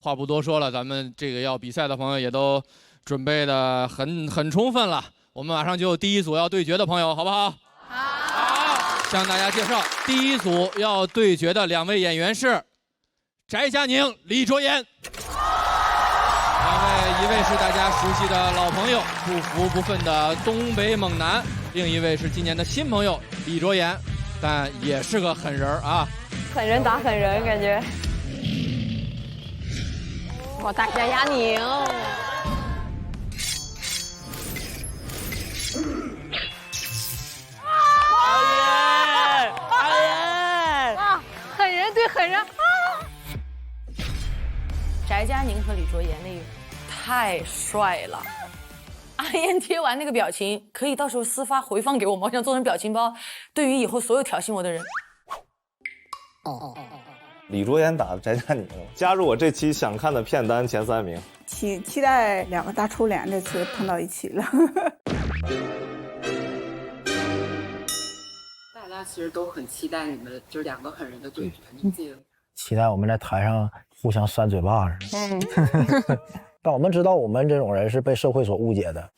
话不多说了，咱们这个要比赛的朋友也都准备的很充分了。我们马上就有第一组要对决的朋友，好不好？好。向大家介绍，第一组要对决的2位演员是翟佳宁、李卓妍。一位是大家熟悉的老朋友，不服不忿的东北猛男；另一位是今年的新朋友李卓妍，但也是个狠人啊！狠人打狠人，感觉。哇，大家佳宁！哇，狠人对狠人啊！翟佳宁和李卓妍那个太帅了。阿燕贴完那个表情，可以到时候私发回放给我吗？我想做成表情包，对于以后所有挑衅我的人。李卓妍打翟佳宁，加入我这期想看的片单前3名。期待2个大臭脸这次碰到一起了。大家其实都很期待你们就是2个狠人的对决，你记得？期待我们在台上互相扇嘴巴子。但我们知道我们这种人是被社会所误解的。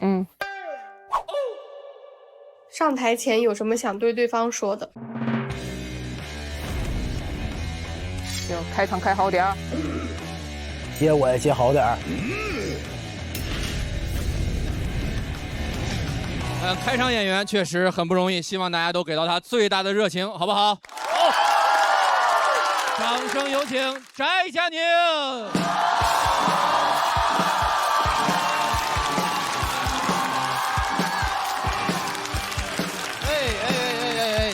上台前有什么想对对方说的？就开场开好点儿，接我也接好点儿。开场演员确实很不容易，希望大家都给到他最大的热情，好不好？掌声有请翟佳宁。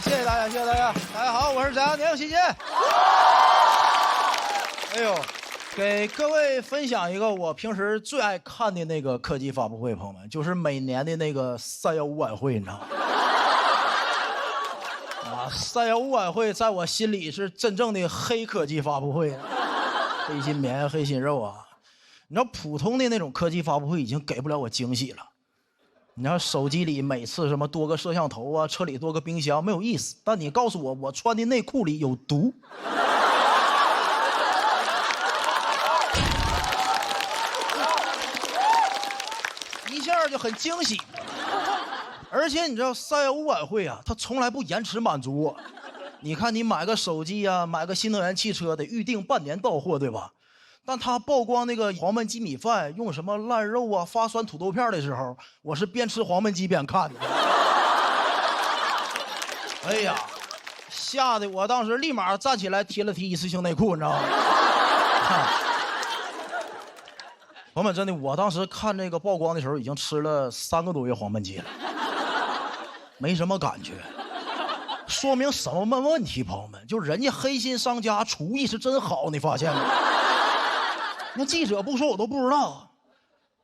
谢谢大家，谢谢大家。大家好，我是翟佳宁，谢谢。哎呦，给各位分享一个我平时最爱看的那个科技发布会，朋友们，就是每年的那个315晚会，你知道吗？315晚会在我心里是真正的黑科技发布会，黑心棉、黑心肉啊！你知道普通的那种科技发布会已经给不了我惊喜了。你知道手机里每次什么多个摄像头啊，车里多个冰箱没有意思，但你告诉我穿的内裤里有毒，一下就很惊喜。而且你知道315晚会啊，它从来不延迟满足我。你看你买个手机啊，买个新能源汽车得预定半年到货，对吧？但他曝光那个黄焖鸡米饭用什么烂肉啊、发酸土豆片的时候，我是边吃黄焖鸡边看的。哎呀，吓得我当时立马站起来贴了一次性内裤，你知道吗？朋友们，真的，我当时看这个曝光的时候，已经吃了3个多月黄焖鸡了，没什么感觉。说明什么问题？朋友们，就人家黑心商家厨艺是真好，你发现没？那记者不说我都不知道，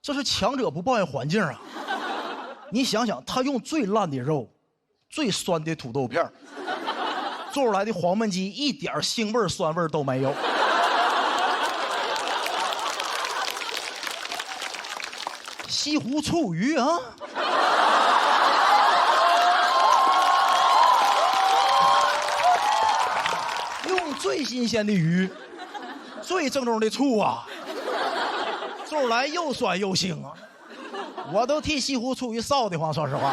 这是强者不抱怨环境啊！你想想，他用最烂的肉、最酸的土豆片做出来的黄焖鸡，一点腥味酸味都没有。西湖醋鱼啊！用最新鲜的鱼，最正宗的醋啊！做出来又酸又腥啊！我都替西湖醋鱼臊得慌，说实话。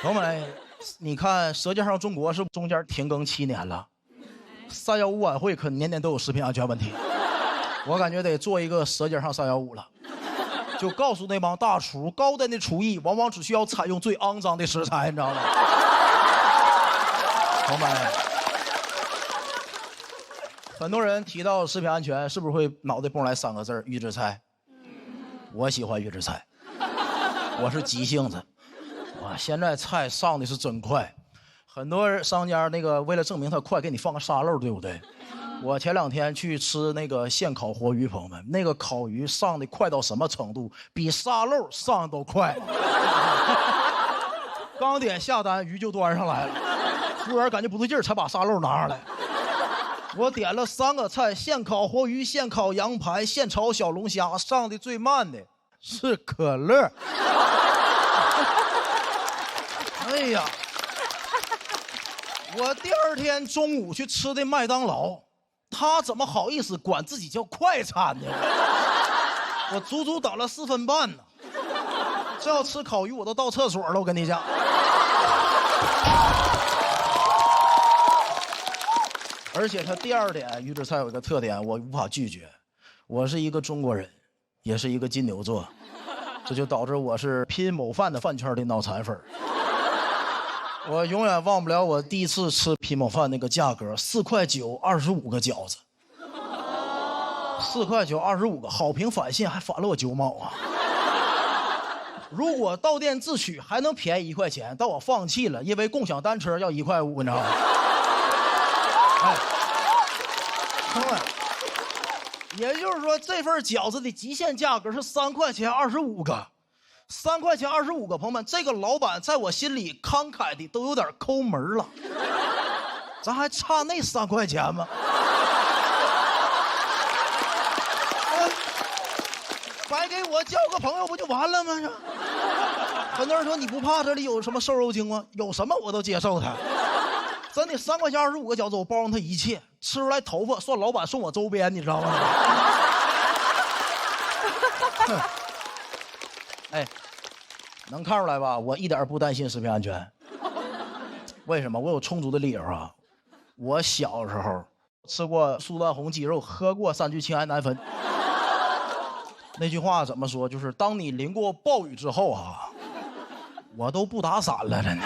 朋友们，你看《舌尖上中国》是中间停更7年了，315晚会可年年都有食品安全问题，我感觉得做一个《舌尖上315》了，就告诉那帮大厨，高端的厨艺往往只需要采用最肮脏的食材，你知道吗？朋友们，很多人提到食品安全，是不是会脑袋蹦来3个字预制菜？我喜欢预制菜，我是急性子。哇，现在菜上的是真快，很多商家那个为了证明它快，给你放个沙漏，对不对？我前2天去吃那个现烤活鱼，朋友们，那个烤鱼上的快到什么程度？比沙漏上的都快。刚点下单，鱼就端上来了，服务员感觉不对劲儿，才把沙漏拿上来。我点了3个菜：现烤活鱼、现烤羊排、现炒小龙虾。上的最慢的是可乐。哎呀，我第2天中午去吃的麦当劳，他怎么好意思管自己叫快餐呢？我足足等了4分半呢。这要吃烤鱼我都到厕所了，我跟你讲。而且他第2点，预制菜有一个特点，我无法拒绝。我是一个中国人，也是一个金牛座，这就导致我是拼某饭的饭圈的脑残粉。我永远忘不了我第一次吃拼某饭那个价格，4块9 25个饺子，4块9 25个，好评返现还返了我9毛啊！如果到店自取还能便宜1块钱，但我放弃了，因为共享单车要1块5，你知道吗？哎，朋友们，也就是说这份饺子的极限价格是3块钱25个，3块钱25个，朋友们，这个老板在我心里慷慨的都有点抠门了，咱还差那3块钱吗？白给我交个朋友不就完了吗？很多人说你不怕这里有什么瘦肉精吗？有什么我都接受他。真的，3块钱25个饺子，我包容他一切，吃出来头发算老板送我周边，你知道吗？哎，能看出来吧？我一点不担心食品安全。为什么？我有充足的理由啊！我小时候吃过苏丹红鸡肉，喝过3聚氰胺奶粉。那句话怎么说？就是当你淋过暴雨之后啊，我都不打伞了，真的。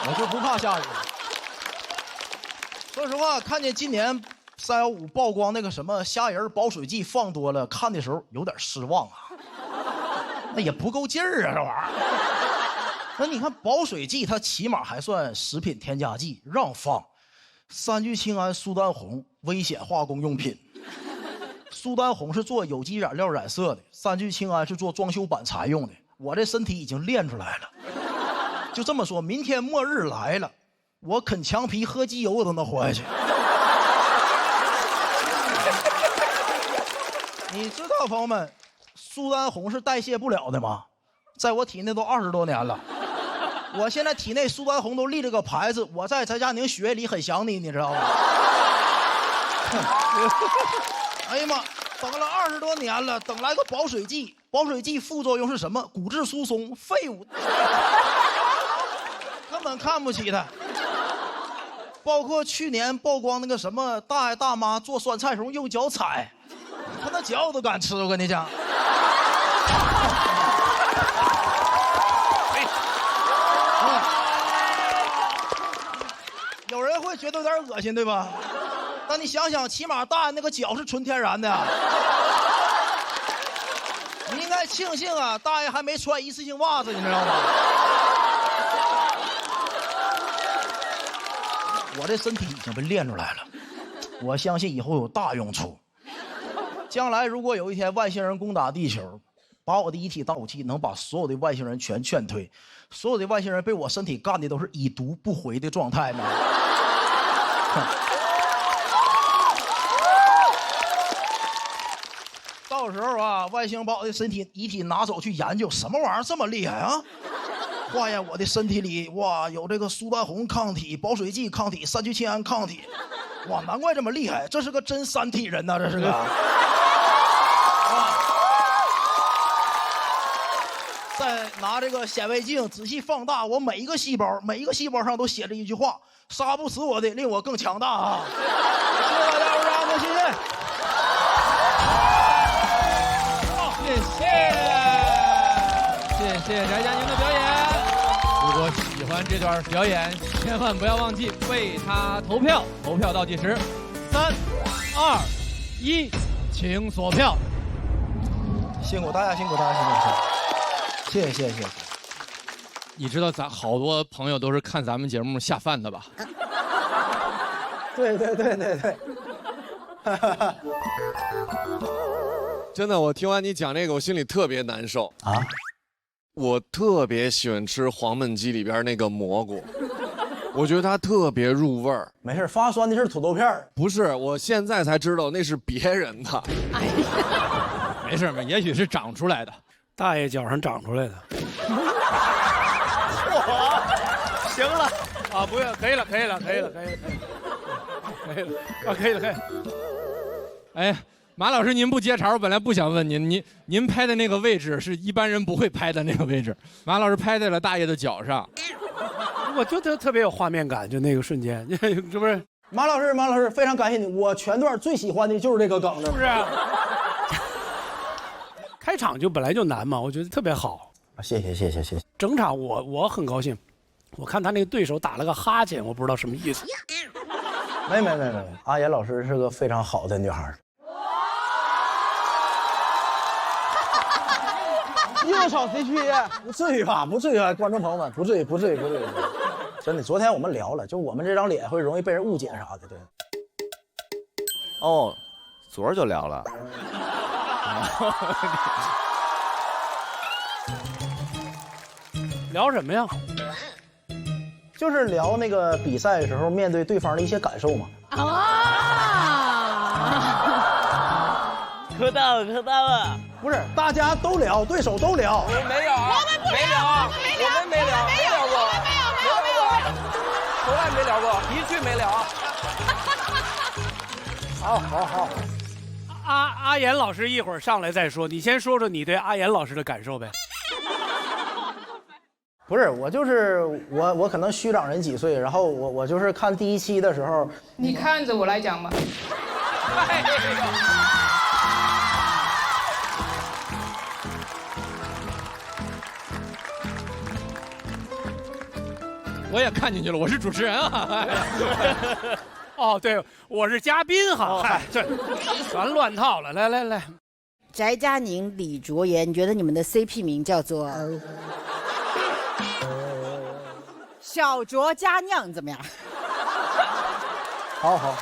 我就不怕下雨。说实话，看见今年315曝光那个什么虾仁保水剂放多了，看的时候有点失望啊。那也不够劲儿啊，这玩意儿。那你看保水剂，它起码还算食品添加剂，让放。3聚氰胺苏丹红危险化工用品。苏丹红是做有机染料染色的，3聚氰胺是做装修板材用的。我这身体已经练出来了。就这么说，明天末日来了，我啃墙皮喝机油我都能活下去。你知道朋友们，苏丹红是代谢不了的吗？在我体内都20多年了，我现在体内苏丹红都立了个牌子，我在翟佳宁血液里很想你，你知道吗？哎呀妈，等了20多年了，等来个保水剂，保水剂副作用是什么？骨质疏松，废物。根本看不起他。包括去年曝光那个什么大爷大妈做酸菜时候用脚踩，他那脚都敢吃，我跟你讲。有人会觉得有点恶心，对吧？但你想想，起码大爷那个脚是纯天然的。你应该庆幸啊，大爷还没穿一次性袜子，你知道吗？我这身体已经被练出来了，我相信以后有大用处。将来如果有一天外星人攻打地球，把我的遗体当武器，能把所有的外星人全劝退。所有的外星人被我身体干的都是已读不回的状态呢。到时候啊，外星人把我的身体遗体拿走去研究，什么玩意儿这么厉害啊？化验我的身体里，哇，有这个苏丹红抗体、保水剂抗体、3聚氰胺抗体，哇，难怪这么厉害，这是个真三体人呐，这是个。再拿这个显微镜仔细放大我每一个细胞，每一个细胞上都写着一句话：杀不死我的，令我更强大啊！谢谢大家，我是阿哥，谢谢。谢谢翟佳宁的表演。如果喜欢这段表演，千万不要忘记为他投票。投票倒计时，3、2、1，请锁票。辛苦大家，辛苦大家，辛苦大家。谢谢。你知道咱好多朋友都是看咱们节目下饭的吧？对。真的，我听完你讲这个，我心里特别难受啊！我特别喜欢吃黄焖鸡里边那个蘑菇，我觉得它特别入味儿。没事，发酸的是土豆片。不是，我现在才知道那是别人的。哎呀，没事，也许是长出来的，大爷脚上长出来的。行了啊，不用，可以了。哎，马老师，您不接茬，我本来不想问您拍的那个位置是一般人不会拍的那个位置，马老师拍在了大爷的脚上，我就特别有画面感，就那个瞬间，是不是？马老师，非常感谢你，我全段最喜欢的就是这个梗，是不是？开场就本来就难嘛，我觉得特别好。谢谢。整场我很高兴，我看他那个对手打了个哈欠，我不知道什么意思。没，阿妍老师是个非常好的女孩。又炒谁去？不至于吧？观众朋友们，不至于。真的，昨天我们聊了，就我们这张脸会容易被人误解啥的，对。哦，昨儿就聊了。聊什么呀？就是聊那个比赛的时候面对对方的一些感受嘛。磕到了。不是，大家都聊，对手都聊。我们没聊，我们不聊，我们没聊过，从来没聊过，一句没聊。好。阿妍老师一会儿上来再说，你先说说你对阿妍老师的感受呗。不是，我就是我可能虚长人几岁，然后我就是看第一期的时候，你看着我来讲吧。我也看进去了，我是主持人啊。哦，对，我是嘉宾哈，嗨，这全乱套了。来，翟佳宁、李卓妍，你觉得你们的 CP 名叫做小酌佳酿怎么样？好，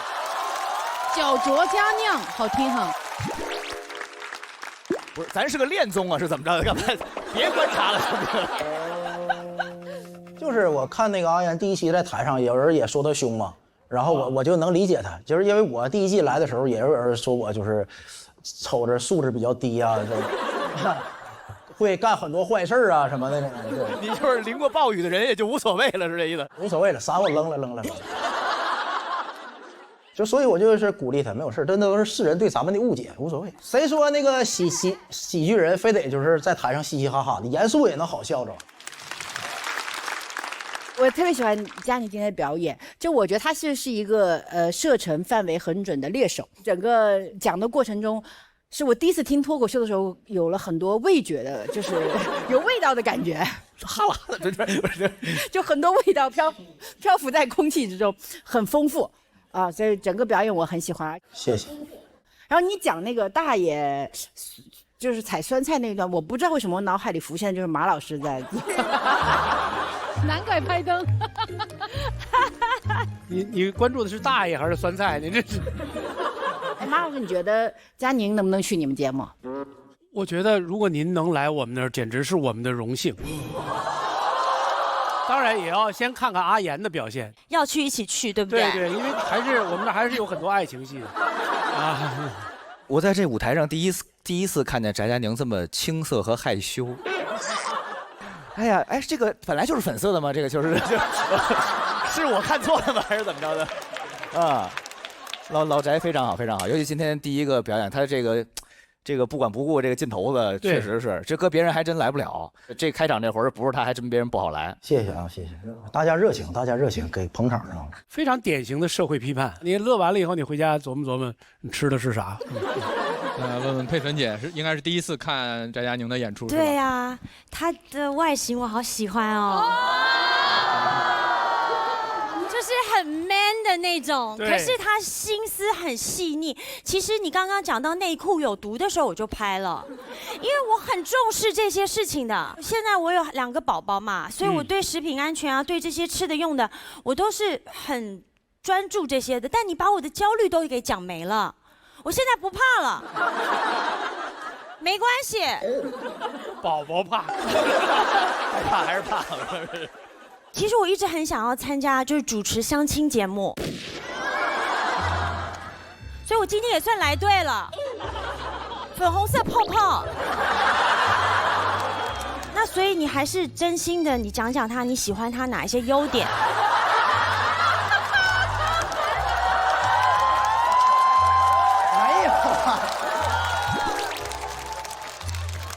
小酌佳酿好听哈。不是，咱是个恋综啊，是怎么着？干嘛？别观察了，就是我看那个阿妍第一期在台上，有人也说她凶嘛。然后我就能理解他，就是因为我第一季来的时候，也有人说我就是瞅着素质比较低啊，会干很多坏事啊什么的。对，你就是淋过暴雨的人，也就无所谓了，是这意思？无所谓了，伞我扔了。就所以，我就是鼓励他，没有事，这都是世人对咱们的误解，无所谓。谁说那个喜剧人非得就是在台上嘻嘻哈哈的，严肃也能好笑着。我特别喜欢佳宁今天的表演，就我觉得他是一个射程范围很准的猎手。整个讲的过程中，是我第一次听脱口秀的时候，有了很多味觉的，就是有味道的感觉，哈喇子，就很多味道漂浮在空气之中，很丰富啊，所以整个表演我很喜欢。谢谢。然后你讲那个大爷，就是采酸菜那一段，我不知道为什么我脑海里浮现的就是马老师在。难怪拍灯。你关注的是大爷还是酸菜？你这是。哎，马老师，你觉得佳宁能不能去你们节目？我觉得如果您能来我们那儿，简直是我们的荣幸。当然也要先看看阿妍的表现。要去一起去，对不对？对，因为我们那还是有很多爱情戏的啊。我在这舞台上第一次看见翟佳宁这么青涩和害羞。哎呀，这个本来就是粉色的吗？这个就是是我看错了吗？还是怎么着的？啊，老翟非常好，非常好，尤其今天第一个表演，他这个不管不顾这个劲头子，确实是这搁别人还真来不了。这开场这会儿不是他，还真别人不好来。谢谢啊，谢谢大家热情，给捧场上。非常典型的社会批判。你乐完了以后，你回家琢磨，你吃的是啥？问问佩纯姐，应该是第一次看翟佳宁的演出。对呀，她的外形我好喜欢哦，就是很 man 的那种。可是她心思很细腻。其实你刚刚讲到内裤有毒的时候，我就拍了，因为我很重视这些事情的。现在我有2个宝宝嘛，所以我对食品安全啊，对这些吃的用的，我都是很专注这些的。但你把我的焦虑都给讲没了。我现在不怕了，没关系。宝宝怕，害怕还是怕？其实我一直很想要参加，就是主持相亲节目，所以我今天也算来对了。粉红色泡泡。那所以你还是真心的，你讲讲他，你喜欢他哪一些优点？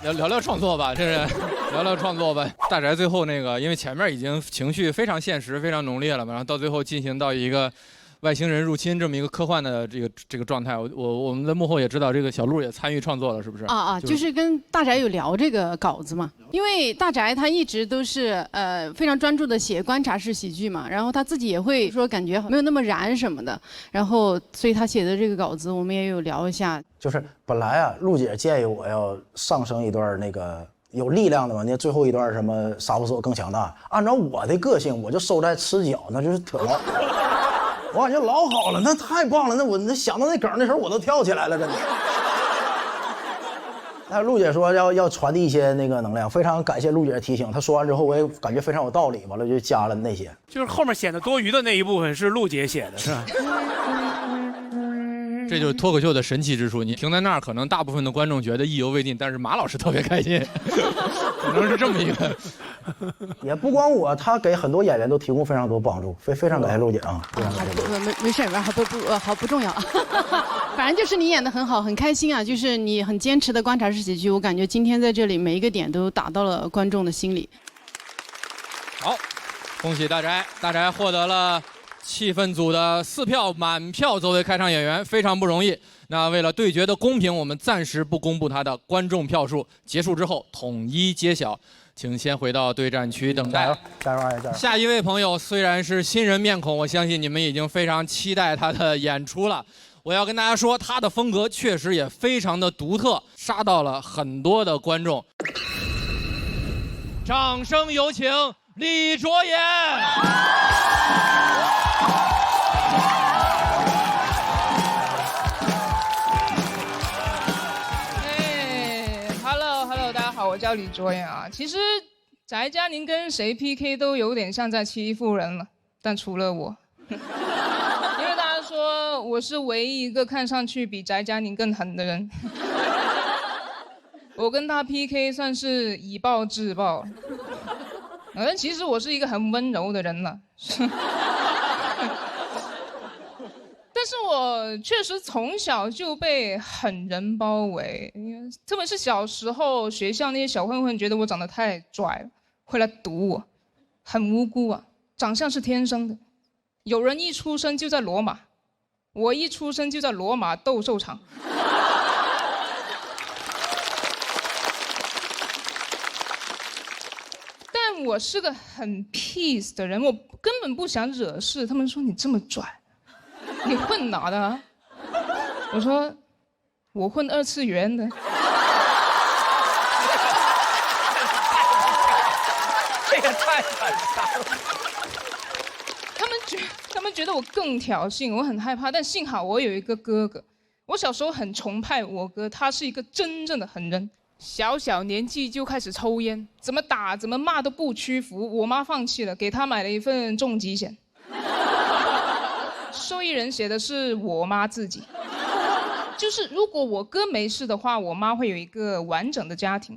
聊聊创作吧，这是聊聊创作吧。大宅最后那个，因为前面已经情绪非常现实、非常浓烈了嘛，然后到最后进行到一个外星人入侵这么一个科幻的这个状态。我们在幕后也知道，这个小鹿也参与创作了，是不是？就是跟大宅有聊这个稿子嘛，因为大宅他一直都是非常专注的写观察式喜剧嘛，然后他自己也会说感觉没有那么燃什么的，然后所以他写的这个稿子我们也有聊一下。就是本来啊，陆姐建议我要上升一段那个有力量的嘛，那最后一段什么杀不死我更强大，按照我的个性，我就收在吃脚，那就是特老。我感觉老好了，那太棒了，那我想到那梗的时候我都跳起来了，真的。那陆姐说要传递一些那个能量，非常感谢陆姐的提醒。她说完之后，我也感觉非常有道理，完了就加了那些。就是后面显得多余的那一部分是陆姐写的，是吧？这就是脱口秀的神奇之处。你停在那儿，可能大部分的观众觉得意犹未尽，但是马老师特别开心，可能是这么一个。也不光我，他给很多演员都提供非常多帮助，非常感谢陆姐啊！没事，好不重要，反正就是你演得很好，很开心啊！就是你很坚持的观察式喜剧，我感觉今天在这里每一个点都打到了观众的心里。好，恭喜大宅，大宅获得了气氛组的4票满票作为开场演员，非常不容易。那为了对决的公平，我们暂时不公布他的观众票数，结束之后统一揭晓。请先回到对战区等待。加油，加油！下一位朋友虽然是新人面孔，我相信你们已经非常期待他的演出了。我要跟大家说，他的风格确实也非常的独特，杀到了很多的观众。掌声有请李卓妍。我叫李卓妍啊，其实翟佳宁跟谁 PK 都有点像在欺负人了，但除了我，因为大家说我是唯一一个看上去比翟佳宁更狠的人，我跟他 PK 算是以暴制暴，但其实我是一个很温柔的人了。但是我确实从小就被狠人包围，特别是小时候，学校那些小混混觉得我长得太拽了，会来堵我，很无辜啊，长相是天生的。有人一出生就在罗马，我一出生就在罗马斗兽场。但我是个很 peace 的人，我根本不想惹事。他们说你这么拽，你混哪的啊？我说我混2次元的。这个太惨了。他们觉得我更挑衅，我很害怕。但幸好我有一个哥哥，我小时候很崇拜我哥，他是一个真正的狠人。小年纪就开始抽烟，怎么打怎么骂都不屈服。我妈放弃了，给他买了一份重疾险。受益人写的是我妈自己，就是如果我哥没事的话，我妈会有一个完整的家庭；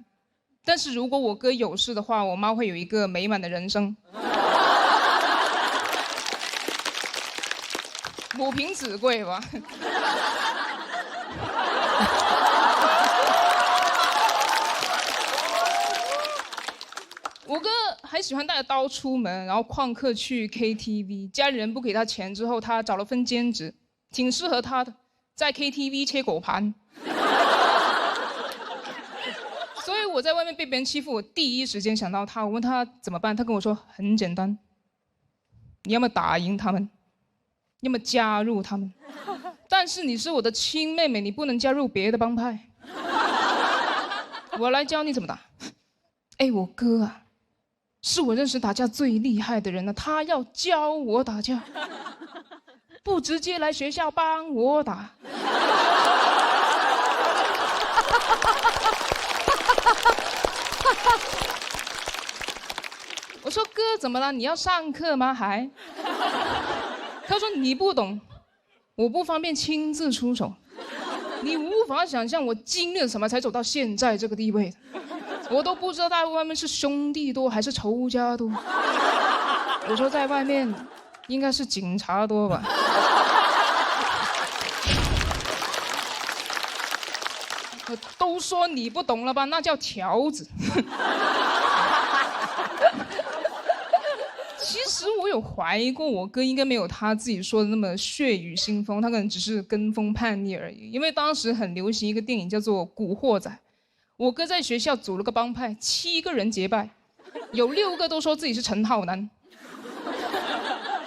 但是如果我哥有事的话，我妈会有一个美满的人生。母凭子贵吧。我哥还喜欢带着刀出门，然后旷课去 KTV， 家里人不给他钱之后，他找了份兼职，挺适合他的，在 KTV 切果盘。所以我在外面被别人欺负，我第一时间想到他，我问他怎么办，他跟我说很简单，你要么打赢他们，要么加入他们，但是你是我的亲妹妹，你不能加入别的帮派。我来教你怎么打。哎，我哥啊，是我认识打架最厉害的人了，他要教我打架，不直接来学校帮我打。我说哥怎么了？你要上课吗？还？他说你不懂，我不方便亲自出手，你无法想象我经历了什么才走到现在这个地位的。我都不知道在外面是兄弟多还是仇家多。我说在外面应该是警察多吧。斗都说你不懂了吧？那叫条子。其实我有怀疑过，我哥应该没有他自己说的那么血雨腥风，他可能只是跟风叛逆而已。因为当时很流行一个电影叫做《古惑仔》，我哥在学校组了个帮派，7个人结拜，有6个都说自己是陈浩南。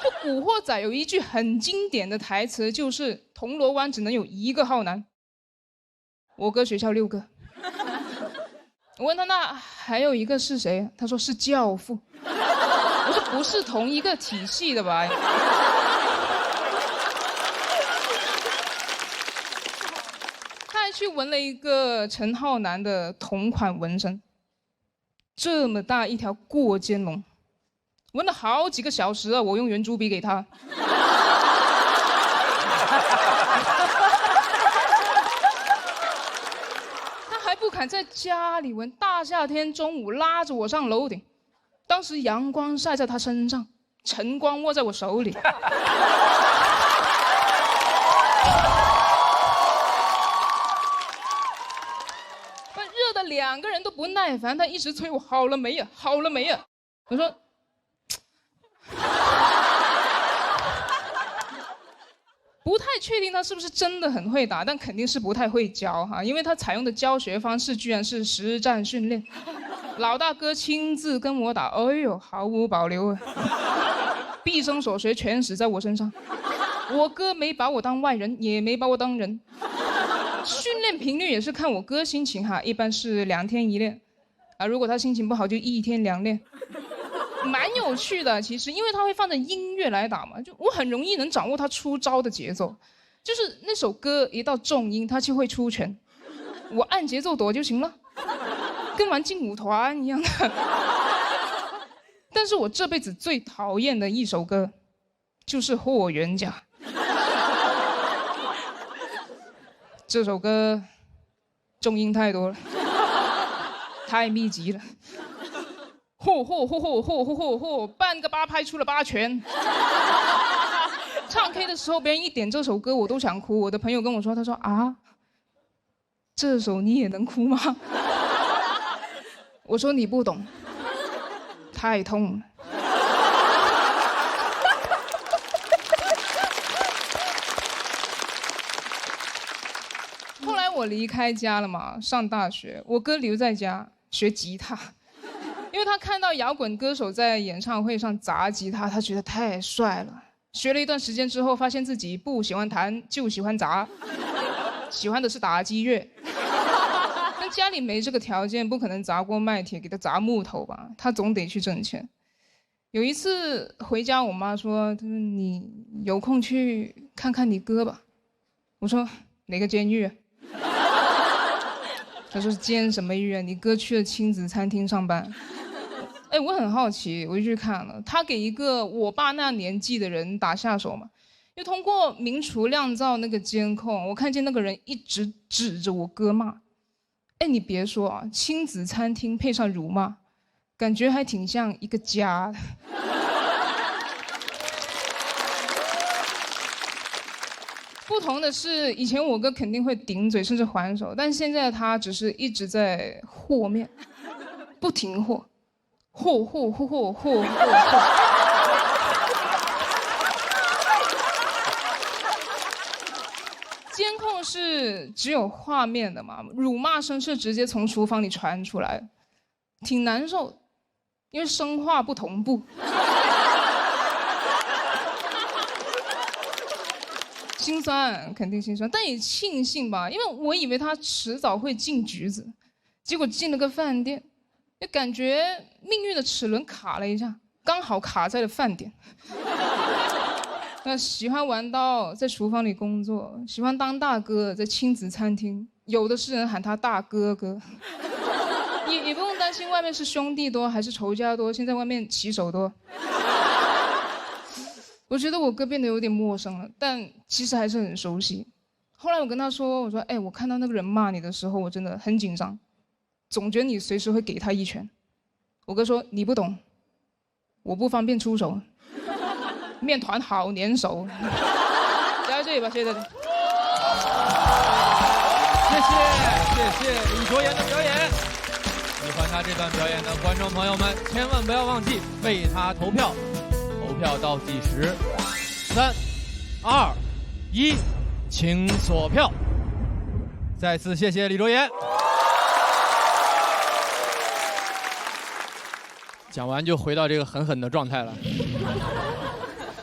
就《古惑仔》有一句很经典的台词，就是铜锣湾只能有1个浩南。我哥学校6个。我问他那还有一个是谁？他说是教父。我说不是同一个体系的吧？他还去纹了一个陈浩南的同款纹身，这么大一条过肩龙，纹了好几个小时啊！我用圆珠笔给他。他还不肯在家里纹，大夏天中午拉着我上楼顶。当时阳光晒在他身上，晨光握在我手里。热的2个人都不耐烦，他一直催我好了没呀，好了没呀？我说，不太确定他是不是真的很会打，但肯定是不太会教哈，因为他采用的教学方式居然是实战训练。老大哥亲自跟我打，哎呦，毫无保留啊！毕生所学全使在我身上。我哥没把我当外人，也没把我当人。训练频率也是看我哥心情哈，一般是2天1练，啊，如果他心情不好就1天2练，蛮有趣的。其实因为他会放着音乐来打嘛，就我很容易能掌握他出招的节奏，就是那首歌一到重音他就会出拳，我按节奏躲就行了。跟玩劲舞团一样的。但是我这辈子最讨厌的一首歌就是《霍元甲》。这首歌重音太多了，太密集了。嚯，半个8拍出了8拳。唱 K 的时候，别人一点这首歌我都想哭。我的朋友跟我说，他说啊，这首你也能哭吗？我说你不懂，太痛了。后来我离开家了嘛，上大学，我哥留在家学吉他，因为他看到摇滚歌手在演唱会上砸吉他，他觉得太帅了。学了一段时间之后，发现自己不喜欢弹，就喜欢砸，喜欢的是打击乐。但家里没这个条件，不可能砸锅卖铁给他砸木头吧，他总得去挣钱。有一次回家，我妈说：“你有空去看看你哥吧。”我说：“哪个监狱啊？”她说：“监什么狱啊？你哥去了亲子餐厅上班。”哎，我很好奇，我就去看了。他给一个我爸那年纪的人打下手嘛，又通过明厨亮灶那个监控，我看见那个人一直指着我哥骂。哎，你别说啊，亲子餐厅配上辱骂，感觉还挺像一个家的。不同的是，以前我哥肯定会顶嘴甚至还手，但现在他只是一直在和面，不停和，和。监控是只有画面的嘛，辱骂声是直接从厨房里传出来，挺难受，因为声画不同步。心酸，肯定心酸，但也庆幸吧，因为我以为他迟早会进局子，结果进了个饭店，就感觉命运的齿轮卡了一下，刚好卡在了饭点。那喜欢玩刀，在厨房里工作；喜欢当大哥，在亲子餐厅，有的是人喊他大哥哥。也不用担心外面是兄弟多还是仇家多，现在外面骑手多。我觉得我哥变得有点陌生了，但其实还是很熟悉。后来我跟他说，我说，哎，我看到那个人骂你的时候，我真的很紧张，总觉得你随时会给他一拳。我哥说，你不懂，我不方便出手。面团好粘手，聊到这里吧，谢谢大家。谢谢。谢李卓妍的表演。喜欢他这段表演的观众朋友们，千万不要忘记为他投票。投票倒计时，3、2、1，请锁票。再次谢谢李卓妍。讲完就回到这个狠狠的状态了。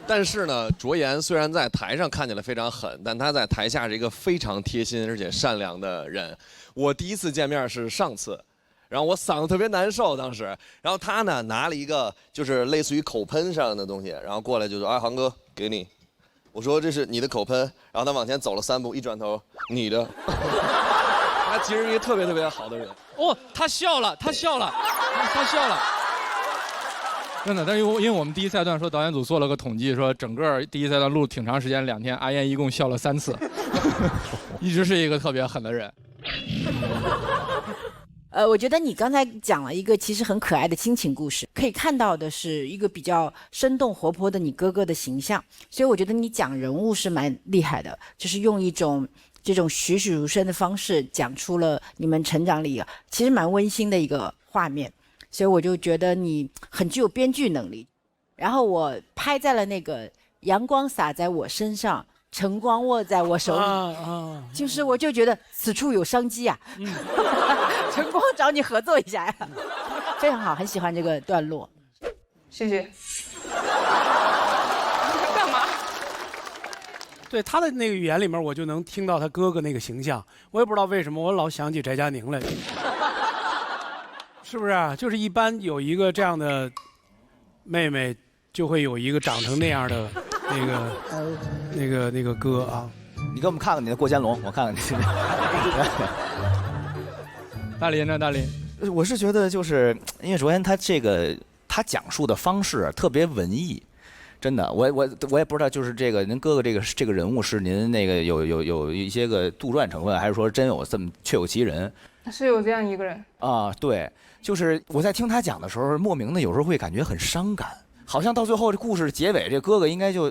但是呢，卓妍虽然在台上看起来非常狠，但她在台下是一个非常贴心而且善良的人。我第一次见面是上次，然后我嗓子特别难受当时，然后她呢拿了一个就是类似于口喷上的东西，然后过来就说：“哎，航哥，给你。”我说：“这是你的口喷。”然后他往前走了3步，一转头，你的。他其实是一个特别特别好的人。哦，他笑了，他笑了，他笑了。真的，但因为我们第一赛段说导演组做了个统计，说整个第一赛段录挺长时间，2天，阿燕一共笑了3次，一直是一个特别狠的人。我觉得你刚才讲了一个其实很可爱的亲情故事，可以看到的是一个比较生动活泼的你哥哥的形象，所以我觉得你讲人物是蛮厉害的，就是用一种这种栩栩如生的方式讲出了你们成长里其实蛮温馨的一个画面。所以我就觉得你很具有编剧能力，然后我拍在了那个阳光洒在我身上，晨光握在我手里，就是我就觉得此处有商机啊，晨光找你合作一下呀，非常好，很喜欢这个段落，谢谢。干嘛？对他的那个语言里面，我就能听到他哥哥那个形象，我也不知道为什么，我老想起翟佳宁来。是不是啊？就是一般有一个这样的妹妹，就会有一个长成那样的那个哥啊。你给我们看看你的过肩龙，我看看你。大林呢？大林，我是觉得就是因为卓妍他讲述的方式特别文艺。真的，我也不知道，就是这个您哥哥这个人物是您那个有一些个杜撰成分，还是说真有这么确有其人？是有这样一个人啊，对，就是我在听他讲的时候，莫名的有时候会感觉很伤感，好像到最后这故事结尾，这哥哥应该就，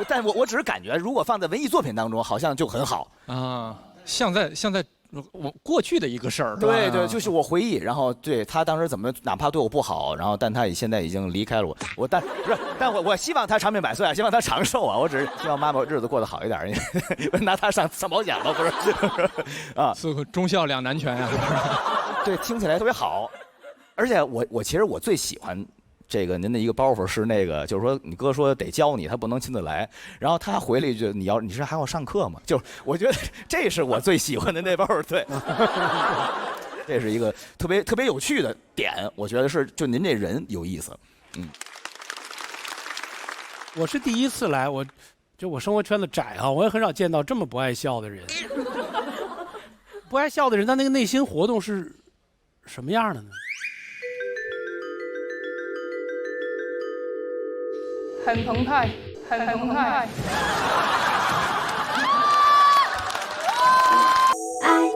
但我只是感觉，如果放在文艺作品当中，好像就很好啊，像在我过去的一个事儿，对对，就是我回忆，然后对他当时怎么哪怕对我不好，然后但他现在已经离开了我，但我希望他长命百岁啊，希望他长寿啊，我只是希望妈妈日子过得好一点，拿他上保险了不是啊，忠孝两难全啊，对，听起来特别好，而且我其实我最喜欢。这个您的一个包袱是那个，就是说你哥说得教你，他不能亲自来，然后他回了一句你是还要上课吗？就是我觉得这是我最喜欢的那包袱，对，这是一个特别有趣的点，我觉得是就您这人有意思，我是第一次来，我生活圈子窄哈，我也很少见到这么不爱笑的人。不爱笑的人，他那个内心活动是什么样的呢？很澎湃，很澎湃。爱